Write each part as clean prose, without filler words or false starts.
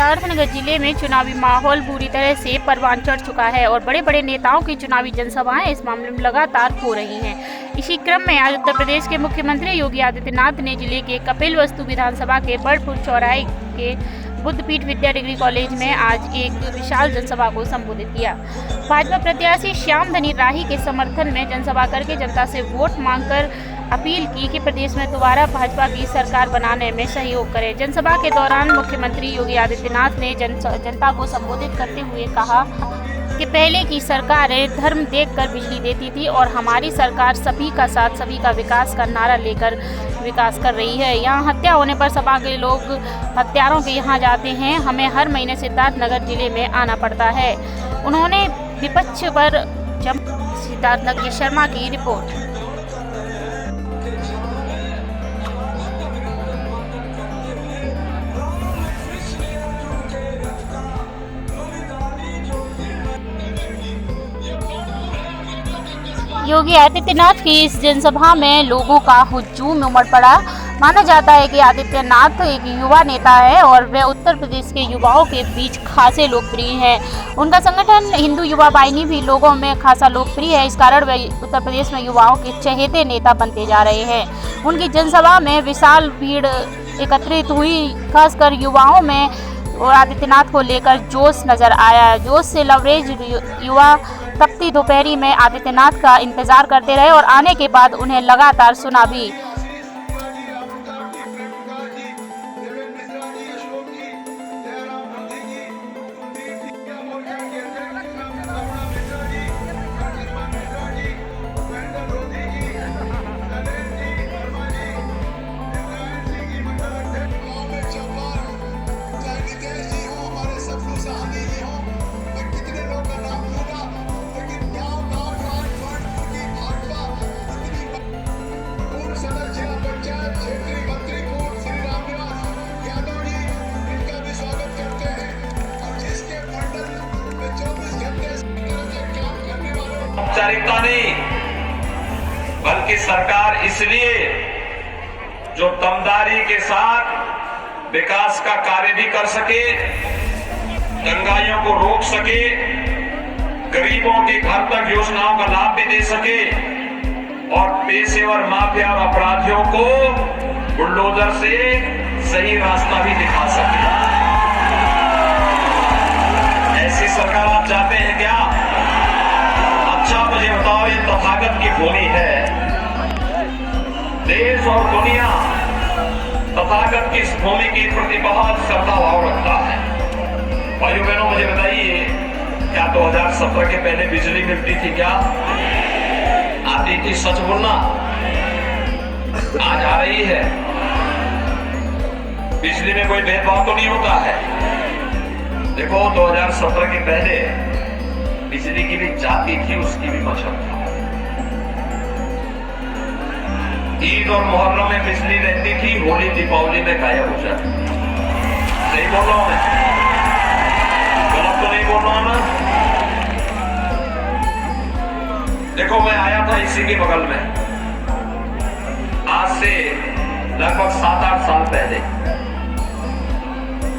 सिद्धार्थनगर जिले में चुनावी माहौल बुरी तरह से परवान चढ़ चुका है और बड़े बड़े नेताओं की चुनावी जनसभाएं इस मामले में लगातार हो रही हैं। इसी क्रम में आज उत्तर प्रदेश के मुख्यमंत्री योगी आदित्यनाथ ने जिले के कपिलवस्तु विधानसभा के बड़पुर चौराहे के बुद्धपीठ विद्या डिग्री कॉलेज में आज एक विशाल जनसभा को संबोधित किया। भाजपा प्रत्याशी श्याम धनी राही के समर्थन में जनसभा करके जनता से वोट मांगकर अपील की कि प्रदेश में दोबारा भाजपा की सरकार बनाने में सहयोग करें। जनसभा के दौरान मुख्यमंत्री योगी आदित्यनाथ ने जनता को संबोधित करते हुए कहा कि पहले की सरकारें धर्म देखकर बिजली देती थी और हमारी सरकार सभी का साथ सभी का विकास का नारा लेकर विकास कर रही है। यहाँ हत्या होने पर सपा के लोग हत्यारों के यहाँ जाते हैं, हमें हर महीने सिद्धार्थनगर जिले में आना पड़ता है। उन्होंने विपक्ष पर सिद्धार्थनगर शर्मा की रिपोर्ट। योगी आदित्यनाथ की इस जनसभा में लोगों का हुजूम उमड़ पड़ा। माना जाता है कि आदित्यनाथ एक युवा नेता है और वे उत्तर प्रदेश के युवाओं के बीच खासे लोकप्रिय हैं। उनका संगठन हिंदू युवा वाहिनी भी लोगों में खासा लोकप्रिय है। इस कारण वे उत्तर प्रदेश में युवाओं के चहेते नेता बनते जा रहे हैं। उनकी जनसभा में विशाल भीड़ एकत्रित हुई, खासकर युवाओं में और आदित्यनाथ को लेकर जोश नजर आया। जोश से लवरेज युवा तपती दोपहरी में आदित्यनाथ का इंतजार करते रहे और आने के बाद उन्हें लगातार सुना भी। औपचारिकता नहीं, बल्कि सरकार इसलिए जो दमदारी के साथ विकास का कार्य भी कर सके, दंगाइयों को रोक सके, गरीबों के घर तक योजनाओं का लाभ भी दे सके और पेशेवर माफिया और अपराधियों को बुलडोजर से सही रास्ता भी दिखा सके। ऐसी सरकार आप चाहते हैं क्या? अच्छा मुझे बताओ, ये तथागत की भूमि है। देश और दुनिया तथागत की इस भूमि के प्रति बहुत श्रद्धा भाव रखता है। भाइयों बहनों, मुझे बताइए, क्या 2017 के पहले बिजली मिलती थी? क्या आती थी? सच बोलना। आज आ रही है। बिजली में कोई भेदभाव तो नहीं होता है। देखो, 2017 के पहले बिजली की भी जाती थी, उसकी भी मच्छर था। ईद और मुहर्रम में बिजली रहती थी, होली दीपावली में गायब हो जाती। सही बोल रहा हूं मैं? गलत तो नहीं बोल रहा हूं ना? देखो, मैं आया था इसी के बगल में आज से लगभग 7-8 साल पहले।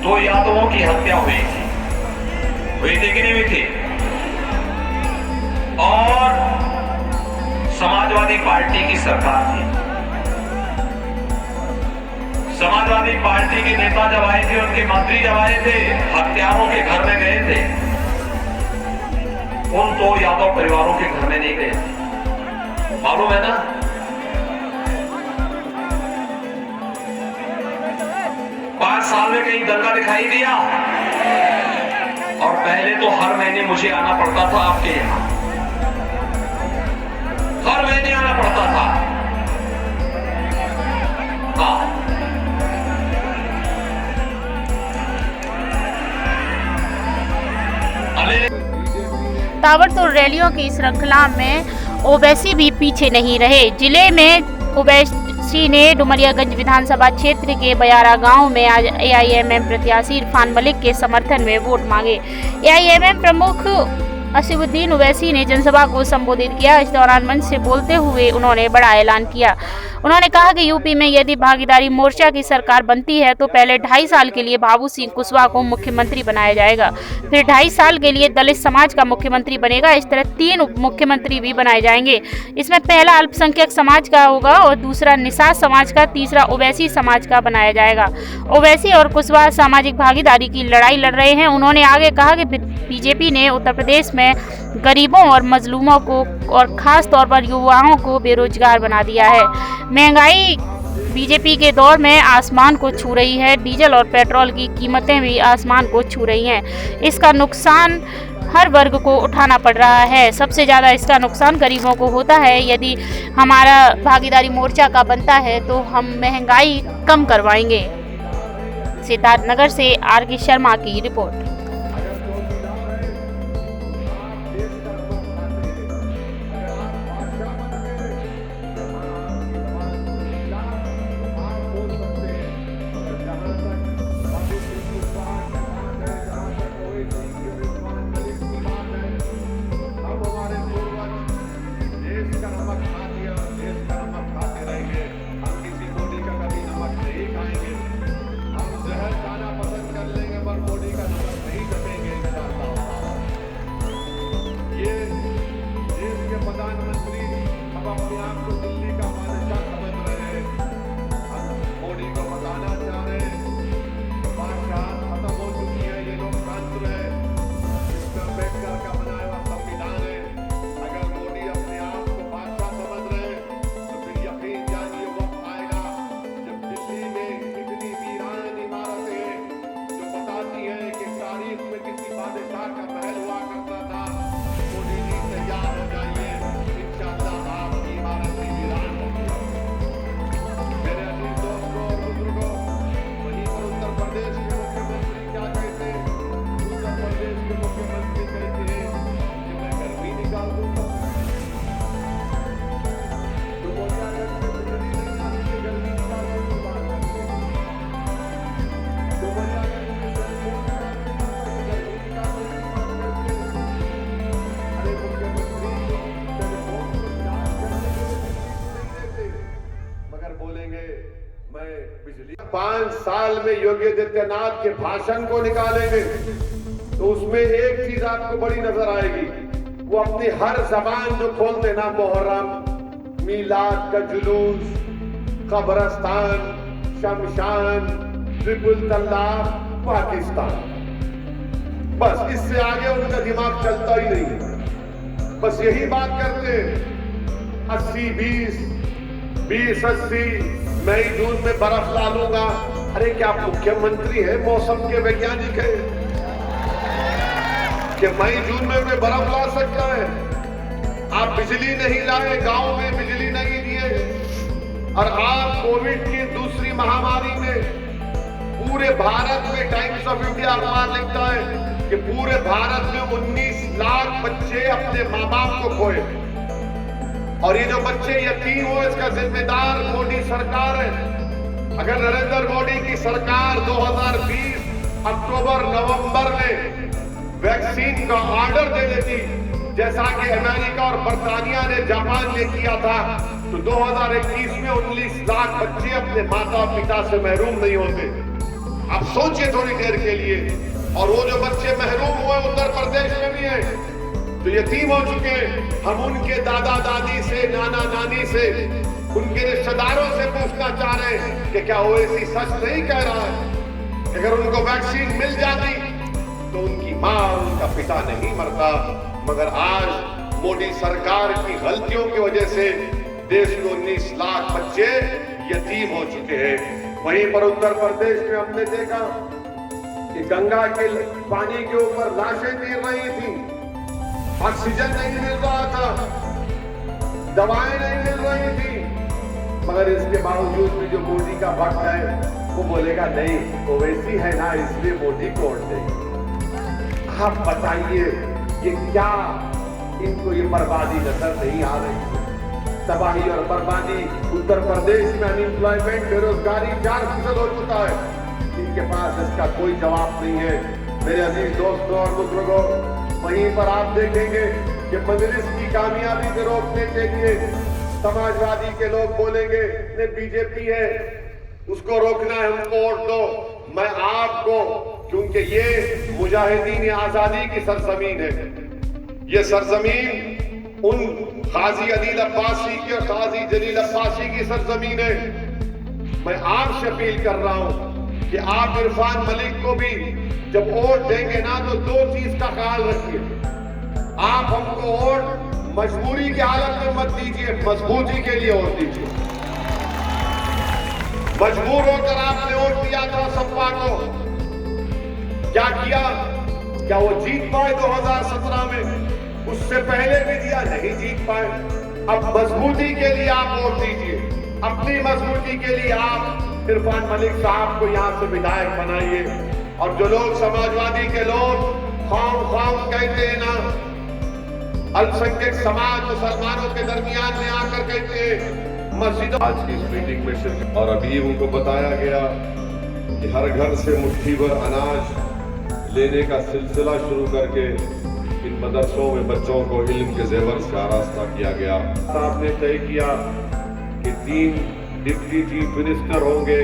2 यादवों की हत्या हुई थी कि नहीं हुई थी? और समाजवादी पार्टी की सरकार थी। समाजवादी पार्टी के नेता जब आए थे, उनके मंत्री जब आए थे, हत्यारों के घर में गए थे। उन 2 यादव परिवारों के घर में नहीं गए थे। मालूम है ना? पांच साल में कहीं दंगा दिखाई दिया? और पहले तो हर महीने मुझे आना पड़ता था आपके यहां, हर महीने आना पड़ता था। हाँ, ताबड़तोड़ रैलियों की श्रृंखला में ओवैसी भी पीछे नहीं रहे। जिले में ओवैसी ने डुमरियागंज विधानसभा क्षेत्र के बयारा गांव में आज एआईएमएम प्रत्याशी इरफान मलिक के समर्थन में वोट मांगे। एआईएमएम प्रमुख असदुद्दीन ओवैसी ने जनसभा को संबोधित किया। इस दौरान मंच से बोलते हुए उन्होंने बड़ा ऐलान किया। उन्होंने कहा कि यूपी में यदि भागीदारी मोर्चा की सरकार बनती है तो पहले 2.5 साल के लिए बाबू सिंह कुशवाहा को मुख्यमंत्री बनाया जाएगा, फिर 2.5 साल के लिए दलित समाज का मुख्यमंत्री बनेगा। इस तरह 3 उप मुख्यमंत्री भी बनाए जाएंगे। इसमें पहला अल्पसंख्यक समाज का होगा और दूसरा निषाद समाज का, तीसरा ओवैसी समाज का बनाया जाएगा। ओवैसी और कुशवाहा सामाजिक भागीदारी की लड़ाई लड़ रहे हैं। उन्होंने आगे कहा कि बीजेपी ने उत्तर प्रदेश में गरीबों और मजलूमों को और खास तौर पर युवाओं को बेरोजगार बना दिया है। महंगाई बीजेपी के दौर में आसमान को छू रही है। डीजल और पेट्रोल की कीमतें भी आसमान को छू रही हैं। इसका नुकसान हर वर्ग को उठाना पड़ रहा है। सबसे ज़्यादा इसका नुकसान गरीबों को होता है। यदि हमारा भागीदारी मोर्चा का बनता है तो हम महंगाई कम करवाएंगे। सिद्धार्थनगर से आर.के. शर्मा की रिपोर्ट। प्रधानमंत्री अब अपने आप को दिल्ली का बादशाह समझ रहे हैं। हम मोदी को बताना चाह रहे हैं बादशाह खत्म हो चुकी है, ये लोकतंत्र है, इसमें अम्बेडकर का बनाया हुआ संविधान है। अगर मोदी अपने आप को बादशाह समझ रहे हैं तो फिर यकीन जानिए वक्त आएगा जब दिल्ली में इतनी वीरान इमारतें हैं जो बताती है कि तारीख में किसी बादशाह का महल हुआ करता था। मोदी जी तैयार हो जाइए, आपकी इमारत भी वीरान होगी। मेरे अजीज दोस्तों और बुजुर्गों, वहीं पर उत्तर प्रदेश के मुख्यमंत्री क्या कहते हैं? उत्तर प्रदेश के मुख्यमंत्री कहते हैं कि मैं गर्मी निकाल दूंगा। तो वो क्या करते हैं? बिजली नहीं आती है, गर्मी निकाल दूंगा बात करते हैं। तो वो क्या करते हैं? गर्मी निकाल दूंगा, अरे मुख्यमंत्री मगर बोलेंगे मैं बिजली। 5 साल में योगी आदित्यनाथ के भाषण को निकालेंगे तो उसमें एक चीज आपको बड़ी नजर आएगी। वो अपनी हर जबान जो खोलते ना, मुहर्रम, मीलाद का जुलूस, कब्रस्तान, शमशान, ट्रिपल तलाक, पाकिस्तान, बस इससे आगे उनका दिमाग चलता ही नहीं। बस यही बात करते हैं। 80-20, 20-80, मई जून में बर्फ ला लूंगा। अरे क्या आप मुख्यमंत्री है, मौसम के वैज्ञानिक है कि मई जून में बर्फ ला सकता है? आप बिजली नहीं लाए, गांव में बिजली नहीं दिए, और आप कोविड की दूसरी महामारी में पूरे भारत में, टाइम्स ऑफ इंडिया अखबार लिखता है कि पूरे भारत में 19 लाख बच्चे अपने माँ बाप को खोए, और ये जो बच्चे यतीम हो इसका जिम्मेदार मोदी सरकार है। अगर नरेंद्र मोदी की सरकार 2020 अक्टूबर-नवंबर में वैक्सीन का ऑर्डर दे देती, जैसा कि अमेरिका और बर्तानिया ने जापान ने किया था, तो 2021 में 19 लाख बच्चे अपने माता पिता से महरूम नहीं होते। आप सोचिए थोड़ी देर के लिए। और वो जो बच्चे महरूम हुए उत्तर प्रदेश में भी है, तो यतीम हो चुके। हम उनके दादा दादी से, नाना नानी से, उनके रिश्तेदारों से पूछना चाह रहे हैं कि क्या ओवैसी सच नहीं कह रहा है? अगर उनको वैक्सीन मिल जाती तो उनकी माँ, उनका पिता नहीं मरता। मगर आज मोदी सरकार की गलतियों की वजह से देश में 19 लाख बच्चे यतीम हो चुके हैं। वहीं पर उत्तर प्रदेश में हमने देखा कि गंगा के पानी के ऊपर लाशें गिर रही थी, ऑक्सीजन नहीं मिल रहा था, दवाएं नहीं मिल रही थी, मगर इसके बावजूद भी जो मोदी का भक्त है वो बोलेगा नहीं, ओवैसी है ना इसलिए मोदी को वोट देंगे। आप बताइए ये क्या, इनको ये बर्बादी नजर नहीं आ रही? तबाही और बर्बादी। उत्तर प्रदेश में अनएम्प्लॉयमेंट, बेरोजगारी 4% हो चुका है। इनके पास इसका कोई जवाब नहीं है। मेरे अजीज दोस्तों और बुजुर्गों, वहीं पर आप देखेंगे कि मजलिस की कामयाबी को रोकने के लिए समाजवादी के लोग बोलेंगे ने बीजेपी है, उसको रोकना है, हमको वोट दो। मैं आपको, क्योंकि ये मुजाहिदीन आजादी की सरजमीन है, ये सरजमीन उन काजी अदील अब्बासी के काजी जलील अब्बासी की सरजमीन है। मैं आपसे अपील कर रहा हूं कि आप इरफान मलिक को भी जब वोट देंगे ना तो दो चीज का ख्याल रखिए। आप हमको वोट मजबूरी की हालत में मत दीजिए, मजबूती के लिए वोट दीजिए। मजबूर होकर आपने वोट दिया था सपा को, क्या किया? क्या वो जीत पाए 2017 में? उससे पहले भी दिया, नहीं जीत पाए। अब मजबूती के लिए आप वोट दीजिए, अपनी मजबूती के लिए आप इरफान मलिक साहब को यहां से विधायक बनाइए। और जो लोग समाजवादी के लोग खाम कहते हैं ना, अल्पसंख्यक समाज मुसलमानों के दरमियान में आकर कहते हैं मस्जिद। आज की इस मीटिंग में शिरकत, और अभी उनको बताया गया कि हर घर से मुट्ठी भर अनाज लेने का सिलसिला शुरू करके इन मदरसों में बच्चों को इल्म के जेवर से आरास्ता किया गया। आपने तय किया कि 3 डिप्टी चीफ मिनिस्टर होंगे,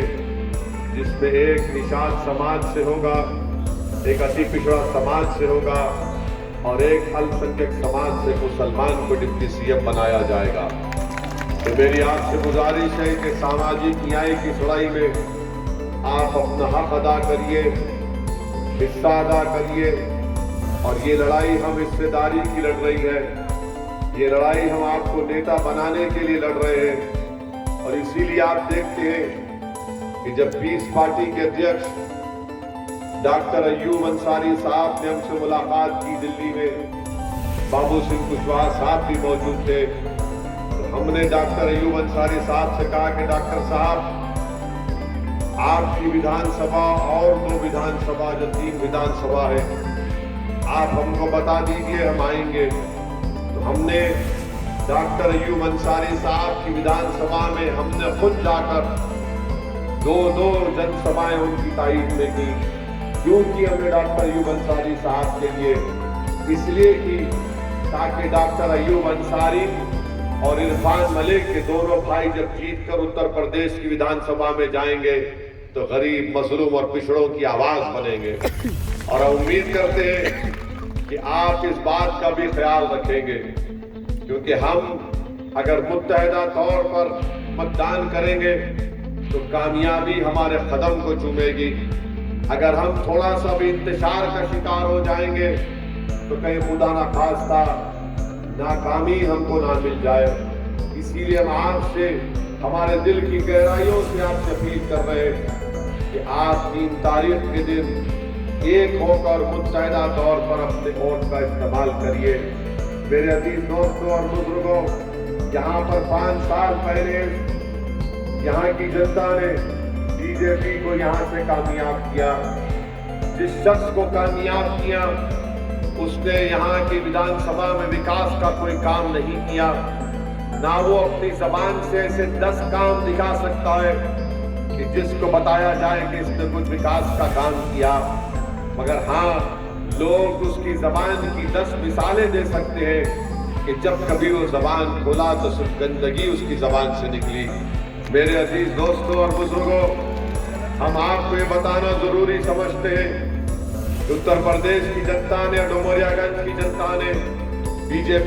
जिसमें एक निषाद समाज से होगा, एक अति पिछड़ा समाज से होगा और एक अल्पसंख्यक समाज से मुसलमान को डिप्टी सीएम बनाया जाएगा। तो मेरी आपसे गुजारिश है कि सामाजिक न्याय की लड़ाई में आप अपना हक अदा करिए, हिस्सा अदा करिए। और ये लड़ाई हम हिस्सेदारी की लड़ रही है, ये लड़ाई हम आपको नेता बनाने के लिए लड़ रहे हैं। और इसीलिए आप देखते हैं कि जब पीस पार्टी के अध्यक्ष डॉक्टर अय्यूब अंसारी साहब ने हमसे मुलाकात की दिल्ली में, बाबू सिंह कुशवाहा साहब भी मौजूद थे, तो हमने डॉक्टर अय्यूब अंसारी साहब से कहा कि डॉक्टर साहब, आपकी विधानसभा और 2 विधानसभा जो 3 विधानसभा है, आप हमको बता दीजिए, हम आएंगे। तो हमने डॉक्टर अय्यूब अंसारी साहब की विधानसभा में हमने खुद जाकर 2 जनसभाएं उनकी तारीफ में की। क्यों की हमने डॉक्टर अय्यूब अंसारी साहब के लिए? इसलिए कि ताकि डॉक्टर अय्यूब अंसारी और इरफान मलिक के दोनों भाई जब जीतकर उत्तर प्रदेश की विधानसभा में जाएंगे तो गरीब, मजलूम और पिछड़ों की आवाज बनेंगे। और हम उम्मीद करते हैं कि आप इस बात का भी ख्याल रखेंगे, क्योंकि हम अगर मुत्तहिदा तौर पर मतदान करेंगे तो कामयाबी हमारे कदम को चूमेगी। अगर हम थोड़ा सा भी इंतशार का शिकार हो जाएंगे तो कहीं खुदा ना खास्ता नाकामी हमको ना मिल जाए। इसीलिए हम आपसे, हमारे दिल की गहराइयों से आपसे अपील कर रहे हैं कि आप 3 तारीख के दिन एक होकर मुत्तहिदा तौर पर अपने वोट का इस्तेमाल करिए। मेरे अजीज दोस्तों और बुजुर्गों, यहाँ पर 5 साल पहले यहाँ की जनता ने बीजेपी को यहाँ से कामयाब किया। जिस शख्स को कामयाब किया उसने यहाँ की विधानसभा में विकास का कोई काम नहीं किया, ना वो अपनी जबान से ऐसे 10 काम दिखा सकता है कि जिसको बताया जाए कि इसने कुछ विकास का काम किया। मगर हाँ, लोग उसकी जबान की 10 मिसालें दे सकते हैं कि जब कभी वो जबान खोला तो सिर्फ गंदगी उसकी जबान से निकली। मेरे अजीज दोस्तों और बुजुर्गों, हम आपको ये बताना जरूरी समझते हैं, उत्तर प्रदेश की जनता ने, डुमरियागंज की जनता ने बीजेपी